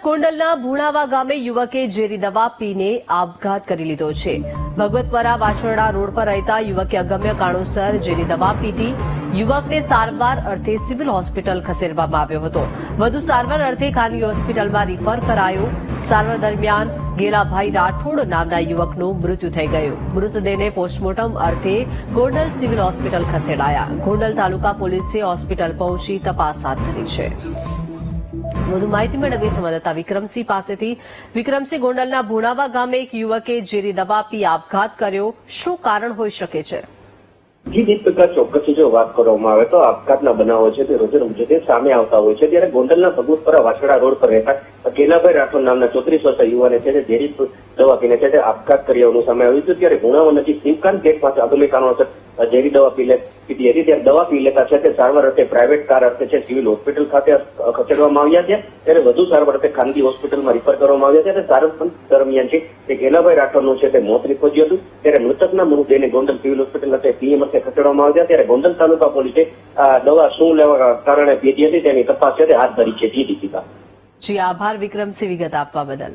ગોંડલના ભુણાવા ગામે યુવકે ઝેરી દવા પીને આપઘાત કરી લીધો છે. ભગવતપરા વાછરડા રોડ પર રહેતા યુવકે અગમ્ય કારણોસર ઝેરી દવા પીધી. યુવકને સારવાર અર્થે સિવિલ હોસ્પિટલ ખસેડવામાં આવ્યો હતો. વધુ સારવાર અર્થે ખાનગી હોસ્પિટલમાં રિફર કરાયો. સારવાર દરમિયાન ગેલાભાઈ રાઠોડ નામના યુવકનું મૃત્યુ થઈ ગયું. મૃતદેહને પોસ્ટમોર્ટમ અર્થે ગોંડલ સિવિલ હોસ્પિટલ ખસેડાયા. ગોંડલ તાલુકા પોલીસે હોસ્પિટલ પહોંચી તપાસ હાથ ધરી છે. વધુ માહિતી મેળવી સંવાદદાતા વિક્રમસિંહ પાસેથી. વિક્રમસિંહ, ગોંડલના ભુણાવા ગામે એક યુવકે ઝેરી દવા પી આપઘાત કર્યો. શું કારણ હોઈ શકે છે? જી દીપિકા, ચોક્કસથી જો વાત કરવામાં આવે તો આપઘાતના બનાવો છે તે રોજે રોજ સામે આવતા હોય છે. ત્યારે ગોંડલના ભગવતપરા વાછરડા રોડ પર રહેતા ગેલાભાઈ રાઠોડ નામના 34 વર્ષીય યુવાને છે તે ઝેરી દવા પીને છે તે આપઘાત કરી હોવાનું સામે આવ્યું હતું. ત્યારે ભુણાવા નજીક શિવકાંત ગેટ પાસે અગમ્ય કારણોસર ઝેરી દવા પીધી હતી. ત્યારે દવા પી લેતા છે તે સારવાર અર્થે પ્રાઇવેટ કાર અર્થે છે સિવિલ હોસ્પિટલ ખાતે ખસેડવામાં આવ્યા છે. ત્યારે વધુ સારવાર અર્થે ખાનગી હોસ્પિટલમાં રિફર કરવામાં આવ્યા છે. ત્યારે સારવાર દરમિયાન છે તે ગેલાભાઈ રાઠોડનું છે તે મોત નીપજ્યું હતું. ત્યારે મૃતકના મૃતદેહને ગોંડલ સિવિલ હોસ્પિટલ અર્થે પીએમ અર્થે ખસેડવામાં આવ્યા. ત્યારે ગોંડલ તાલુકા પોલીસે આ દવા શું લેવા કારણે પીધી હતી તેની તપાસ છે તે હાથ ધરી છે. જી દીપિકા. જી આભાર વિક્રમસિંહ વિગત આપવા બદલ.